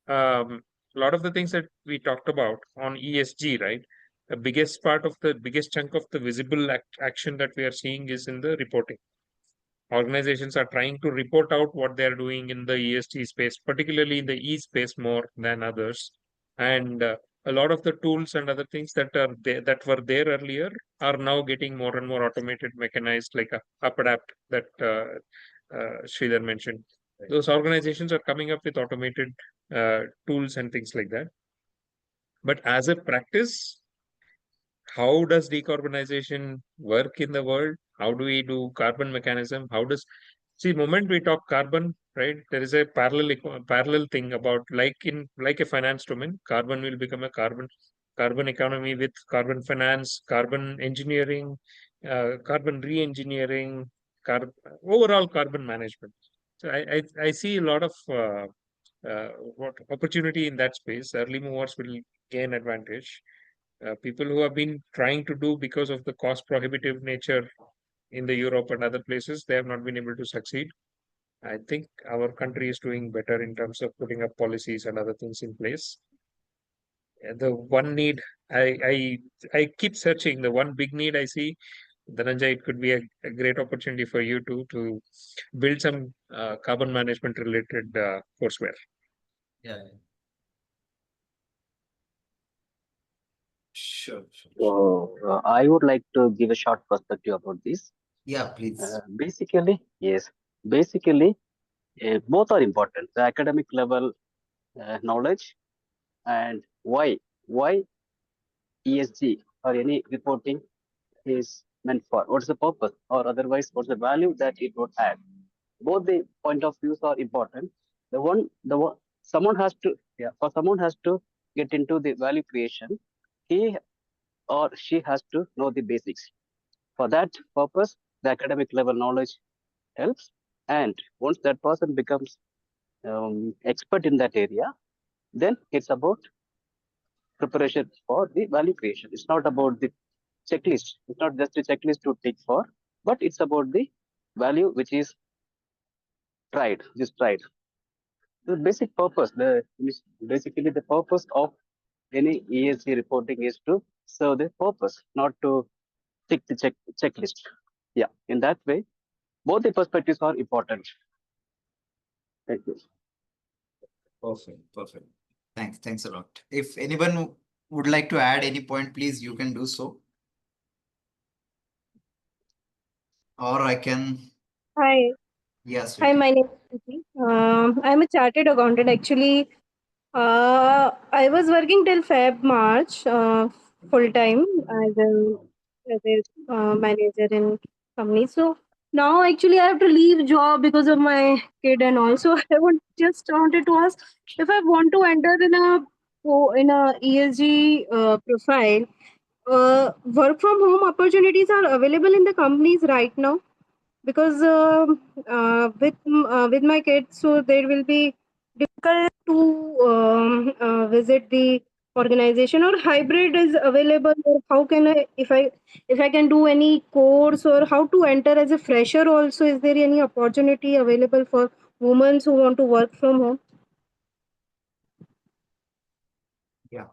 a lot of the things that we talked about on ESG, right? The biggest chunk of the visible action that we are seeing is in the reporting. Organizations are trying to report out what they're doing in the ESG space, particularly in the E space more than others. And a lot of the tools and other things that were there earlier are now getting more and more automated, mechanized, like UpAdapt that Sridhar mentioned. Those organizations are coming up with automated tools and things like that. But as a practice, how does decarbonization work in the world? How do we do carbon mechanism? See, moment we talk carbon, right? There is a parallel thing about like a finance domain. Carbon will become a carbon economy with carbon finance, carbon engineering, carbon re-engineering, overall carbon management. So I see a lot of what opportunity in that space. Early movers will gain advantage. People who have been trying to do because of the cost prohibitive nature in the Europe and other places, they have not been able to succeed. I think our country is doing better in terms of putting up policies and other things in place. The one need I keep searching. The one big need I see, Dhananjay, it could be a great opportunity for you to build some carbon management related courseware. Yeah. Sure. So I would like to give a short perspective about this. Yeah, please. Basically, yes. Basically, both are important. The academic level knowledge and why ESG or any reporting is meant for. What's the purpose, or otherwise, what's the value that it would add? Both the point of views are important. Someone has to get into the value creation. He or she has to know the basics. For that purpose, the academic level knowledge helps. And once that person becomes expert in that area, then it's about preparation for the value creation. It's not about the checklist. It's not just a checklist to tick for, but it's about the value which is tried. The basic purpose, basically the purpose of any ESG reporting is to serve the purpose, not to tick the checklist. Yeah, in that way, both the perspectives are important. Thank you. Perfect. Thanks a lot. If anyone would like to add any point, please, you can do so. Or I can. Hi. Yes. Hi, my name is Kriti. I'm a chartered accountant. Actually, I was working till March full time as a manager in company. So now actually I have to leave job because of my kid and also I wanted to ask if I want to enter in a ESG profile. Work from home opportunities are available in the companies right now because with my kids, so there will be difficult to visit the organization, or hybrid is available? Or how can I, if I can do any course, or how to enter as a fresher also? Is there any opportunity available for women who want to work from home? Yeah.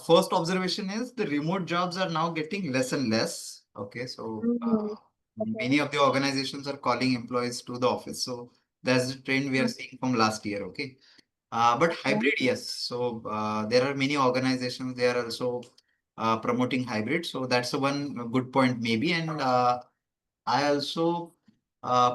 First observation is the remote jobs are now getting less and less. Okay, so Mhm. Okay. many of the organizations are calling employees to the office. So that's the trend we are Mm. seeing from last year. Okay. But Yeah. hybrid, yes. So there are many organizations, they are also promoting hybrid. So that's the one good point maybe. And I also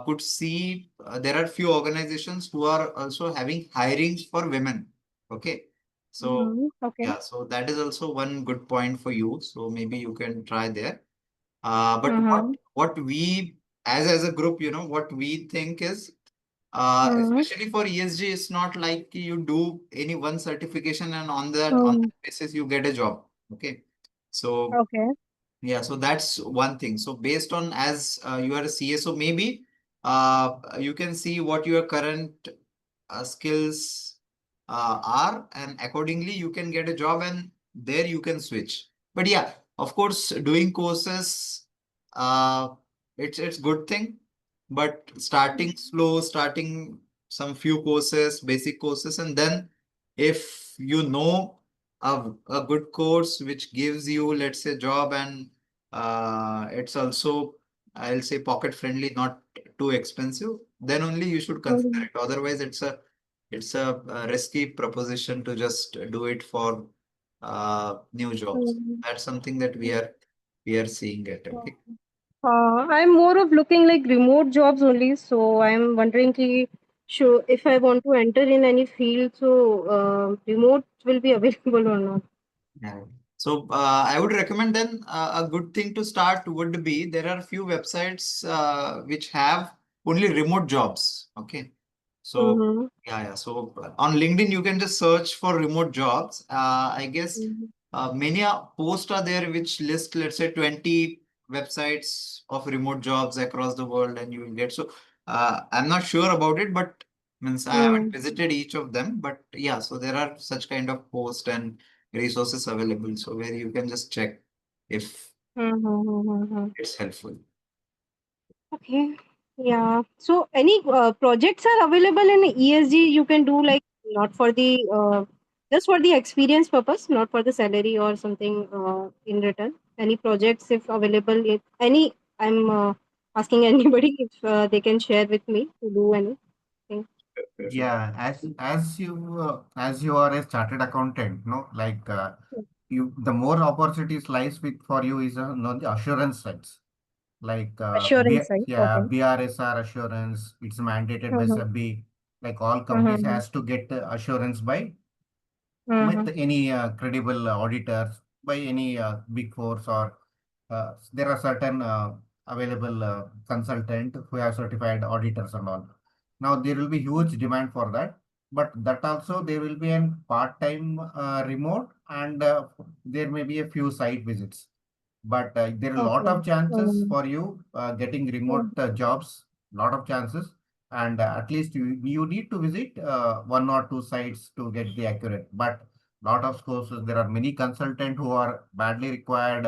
could see there are few organizations who are also having hirings for women. Okay. So Mhm. Okay. yeah, so that is also one good point for you. So maybe you can try there. But Mhm. what we as a group, what we think is Mhm. especially for ESG, it's not like you do any one certification and on Mhm. that basis you get a job. Okay. So Okay. yeah, so that's one thing. So based on as you are a CSO, maybe you can see what your current skills are, and accordingly you can get a job, and there you can switch. But yeah, of course, doing courses, uh, it's good thing, but starting slow, starting some few courses, basic courses, and then if you know a good course which gives you, let's say, job, and it's also, I'll say, pocket friendly, not too expensive, then only you should consider Mhm. it. Otherwise, it's a risky proposition to just do it for new jobs. Mhm. That's something that we are seeing it. Okay. I'm more of looking like remote jobs only. So I'm wondering if I want to enter in any field, so remote will be available or not. Yeah. So I would recommend then a good thing to start would be there are few websites which have only remote jobs. Okay. So Mm-hmm. yeah. So on LinkedIn you can just search for remote jobs. I guess Mm-hmm. many posts are there which list, let's say, 20 websites of remote jobs across the world, and you will get. So I'm not sure about it, but means I haven't visited each of them. But yeah, so there are such kind of posts and resources available, so where you can just check if Mm-hmm. it's helpful. Okay. Yeah. So any projects are available in ESG you can do, like not for the just for the experience purpose, not for the salary or something in return. Any projects if available, if any, I'm asking anybody if they can share with me to do anything. Yeah, as you are a chartered accountant, no, like you the more opportunities lies with for you is on the assurance sides. Like Assurance side. yeah, Okay. BRSR assurance, it's mandated by Mm-hmm. SEBI. Like all companies Mm-hmm. has to get assurance by with Mm-hmm. any credible auditors, by any big fours, or there are certain available consultant who have certified auditors and all. Now there will be huge demand for that, but that also there will be an part-time remote, and there may be a few site visits. But there are a lot Okay. of chances Mm-hmm. for you getting remote jobs, lot of chances. And at least you need to visit one or two sites to get the accurate. But lot of courses, there are many consultants who are badly required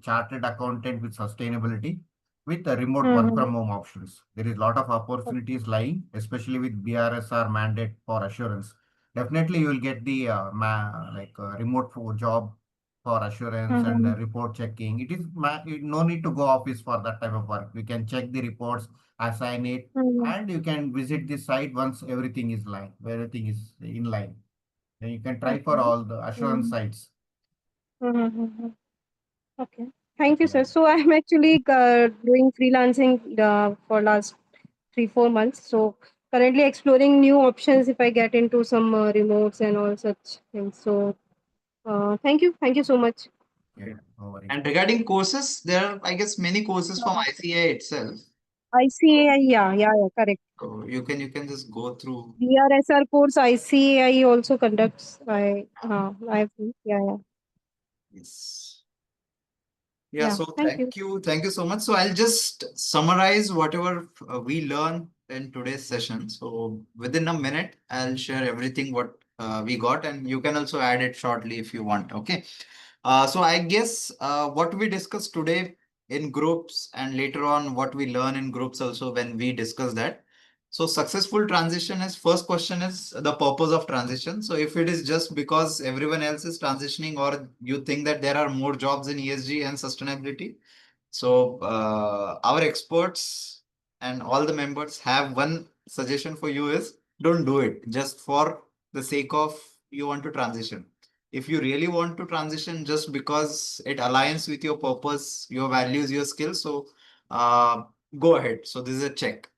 chartered accountant with sustainability with remote work Mm-hmm. from home options. There is a lot of opportunities lying, especially with BRSR mandate for assurance. Definitely, you will get the remote for job for assurance and Mm-hmm. report checking. It is no need to go office for that type of work. We can check the reports, assign it, Mm-hmm. and you can visit the site once everything is in line. Then you can try for Okay. all the assurance Mm-hmm. sites. Mm-hmm. Okay. Thank you, Yeah. sir. So I'm actually doing freelancing for last 3-4 months. So currently exploring new options if I get into some remotes and all such things. So thank you so much. Yeah, no worry. And regarding courses, there are, I guess, many courses from ICA itself. ICAI, yeah, correct. So you can just go through. BRSR course ICAI also conducts. I've yeah. Yes. Yeah, Yeah. so Thank you. thank you so much. So I'll just summarize whatever we learned in today's session. So within a minute, I'll share everything what we got, and you can also add it shortly if you want. Okay. So I guess what we discussed today in groups and later on what we learn in groups also when we discuss that. So successful transition is first question is the purpose of transition. So if it is just because everyone else is transitioning or you think that there are more jobs in ESG and sustainability. So our experts and all the members have one suggestion for you is don't do it just for the sake of you want to transition. If you really want to transition just because it aligns with your purpose, your values, your skills, so go ahead. So this is a check.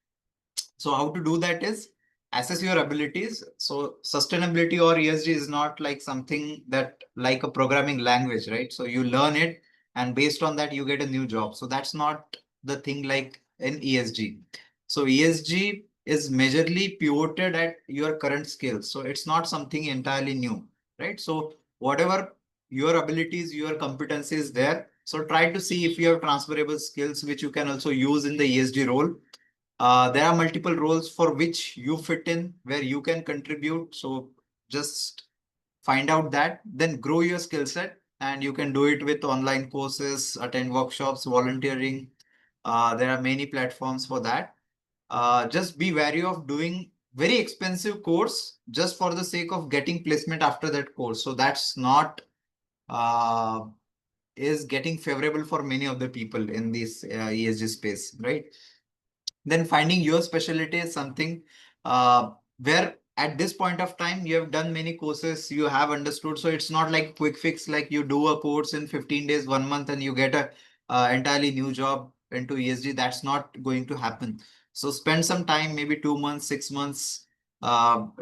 So how to do that is assess your abilities. So sustainability or ESG is not like something that like a programming language, right? So you learn it and based on that you get a new job. So that's not the thing like in ESG. So ESG is majorly pivoted at your current skills. So it's not something entirely new, right? So whatever your abilities, your competencies there. So try to see if you have transferable skills which you can also use in the ESG role. There are multiple roles for which you fit in where you can contribute. So just find out that, then grow your skill set, and you can do it with online courses, attend workshops, volunteering. There are many platforms for that. Just be wary of doing very expensive course just for the sake of getting placement after that course. So that's not uh, is getting favorable for many of the people in this ESG space, right? Then finding your specialty is something where at this point of time you have done many courses, you have understood. So it's not like quick fix, like you do a course in 15 days, 1 month, and you get a entirely new job into ESG. That's not going to happen. So spend some time, maybe 2 months, 6 months,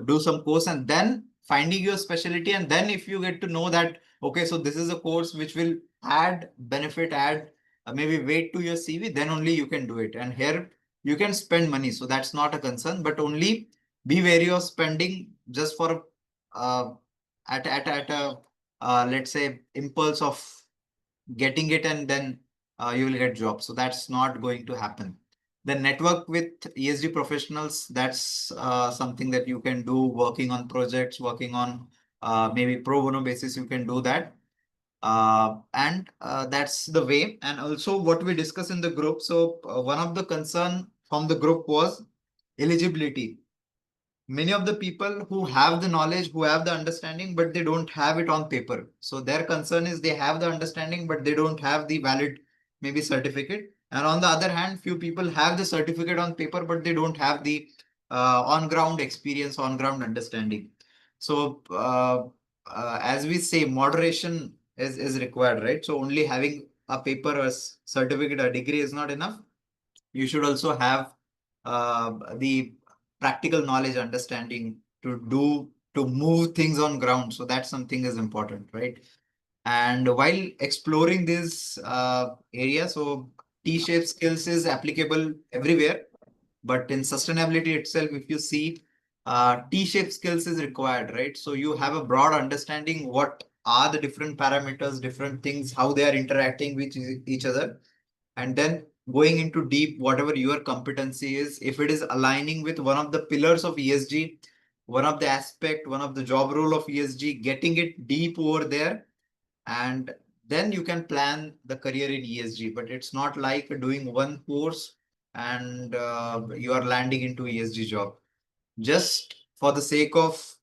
do some course, and then finding your specialty. And then if you get to know that, okay, so this is a course which will add benefit, add maybe weight to your CV, then only you can do it. And here you can spend money, so that's not a concern, but only be wary of spending just for uh, at a let's say impulse of getting it, and then you will get jobs. So that's not going to happen. The network with ESG professionals, that's something that you can do, working on projects, working on maybe pro bono basis, you can do that. And that's the way. And also what we discuss in the group. So one of the concern from the group was eligibility. Many of the people who have the knowledge, who have the understanding, but they don't have it on paper. So their concern is they have the understanding, but they don't have the valid maybe certificate. And on the other hand, few people have the certificate on paper, but they don't have the on ground experience, on ground understanding. So as we say, moderation is required, right? So only having a paper or certificate or degree is not enough. You should also have the practical knowledge, understanding to move things on ground. So that's something is important, right? And while exploring this area, so T-shaped skills is applicable everywhere, but in sustainability itself, if you see, T-shaped skills is required, right? So you have a broad understanding what are the different parameters, different things, how they are interacting with each other, and then going into deep whatever your competency is. If it is aligning with one of the pillars of ESG, one of the aspect, one of the job role of ESG, getting it deep over there, and then you can plan the career in ESG. But it's not like doing one course and you are landing into ESG job just for the sake of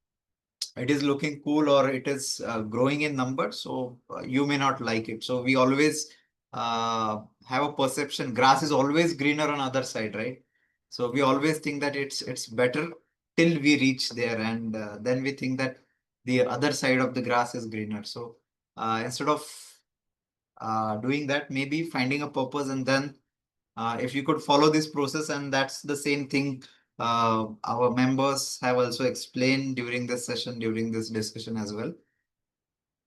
it is looking cool or it is growing in numbers. So you may not like it. So we always have a perception grass is always greener on other side, right? So we always think that it's better till we reach there, and then we think that the other side of the grass is greener. So instead of doing that, maybe finding a purpose, and then if you could follow this process, and that's the same thing our members have also explained during this session, during this discussion as well.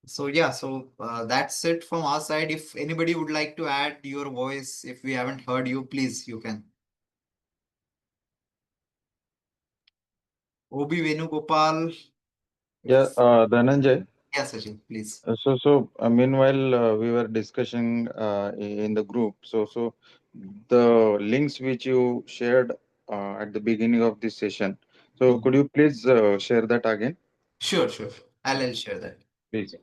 So yeah, so that's it from our side. If anybody would like to add your voice, if we haven't heard you, please, you can. Obi Venugopal. Yeah, Dhananjay. Yes, Sachin, please. Meanwhile, we were discussing in the group. So the links which you shared at the beginning of this session. So could you please share that again? Sure. I'll share that. Please.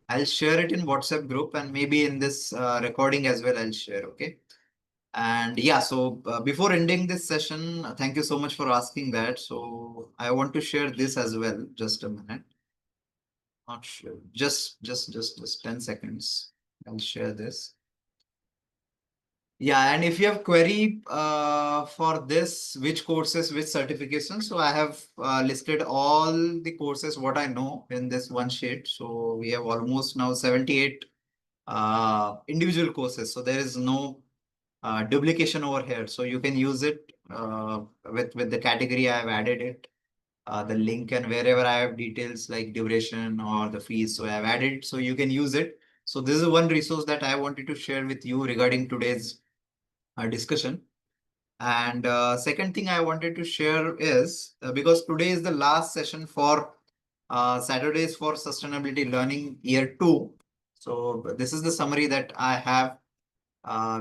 I'll share it in WhatsApp group, and maybe in this recording as well, I'll share. Okay. And yeah, so before ending this session, thank you so much for asking that. So I want to share this as well. Just a minute. Not sure. Just 10 seconds. I'll share this. Yeah, and if you have query for this, which courses, which certifications, so I have listed all the courses what I know in this one sheet. So we have almost now 78 individual courses. So there is no duplication over here. So you can use it with the category I have added it, the link, and wherever I have details like duration or the fees. So I have added, so you can use it. So this is one resource that I wanted to share with you regarding today's discussion. And second thing I wanted to share is because today is the last session for Saturdays for Sustainability Learning Year 2. So this is the summary that I have.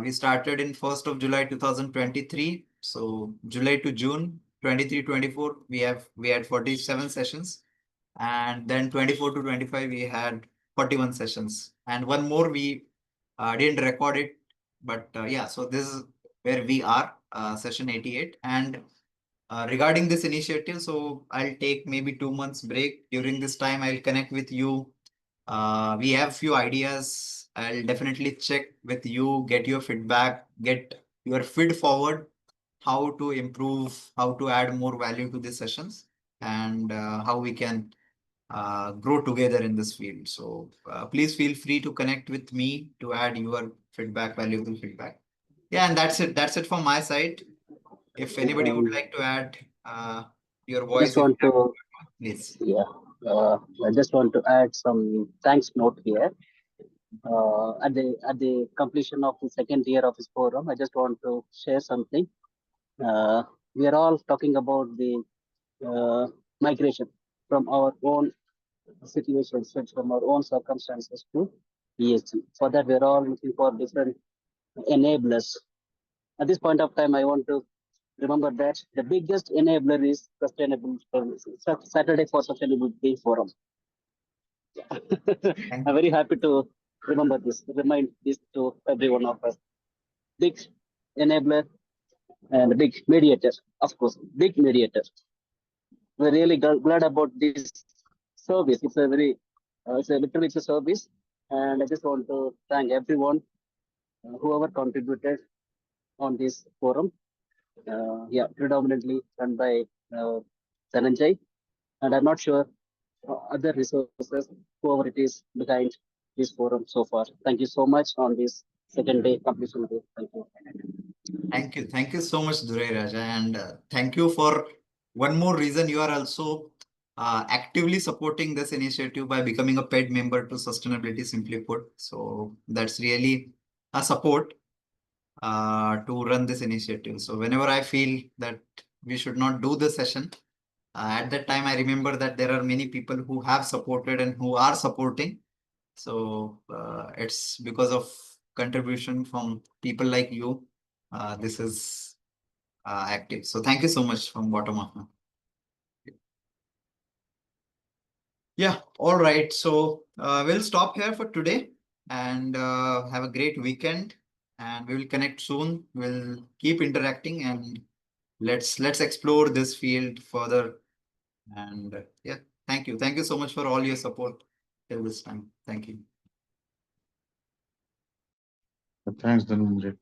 We started in 1st of July 2023. So July to June 23-24, we had 47 sessions, and then 24 to 25 we had 41 sessions, and one more we didn't record it, but yeah. So this is where we are, session 88. And regarding this initiative, so I'll take maybe 2 months break. During this time, I'll connect with you. We have few ideas. I'll definitely check with you, get your feedback, get your feed forward, how to improve, how to add more value to the sessions, and how we can grow together in this field. So please feel free to connect with me to add your feedback, valuable feedback. Yeah, and that's it. That's it from my side. If anybody would like to add your voice, Just want to, please. yeah, I just want to add some thanks note here. At the completion of the second year of this forum, I just want to share something. We are all talking about the migration from our own situations, from our own circumstances to ESG. For that, we're all looking for different enablers. At this point of time, I want to remember that the biggest enabler is sustainable Saturday for Sustainability Forum. I'm very happy to remember this, remind this to every one of us. Big enabler and big mediator, of course, big mediator. We're really glad about this service. It's a very, literally it's a service. And I just want to thank everyone, whoever contributed on this forum. Yeah, predominantly run by Dhananjay. And I'm not sure other resources, whoever it is behind this forum so far. Thank you so much on this second day, completion day. Thank you. Thank you so much, Durai Raja, and thank you for one more reason. You are also actively supporting this initiative by becoming a paid member to Sustainability Simply Put. So that's really a support to run this initiative. So whenever I feel that we should not do the session, at that time I remember that there are many people who have supported and who are supporting. So it's because of contribution from people like you. This is active. So thank you so much from bottom of my. Yeah, all right. So we'll stop here for today and have a great weekend. And we will connect soon. We'll keep interacting and let's explore this field further. And yeah, thank you. Thank you so much for all your support till this time. Thank you. Thanks, Dhananjay.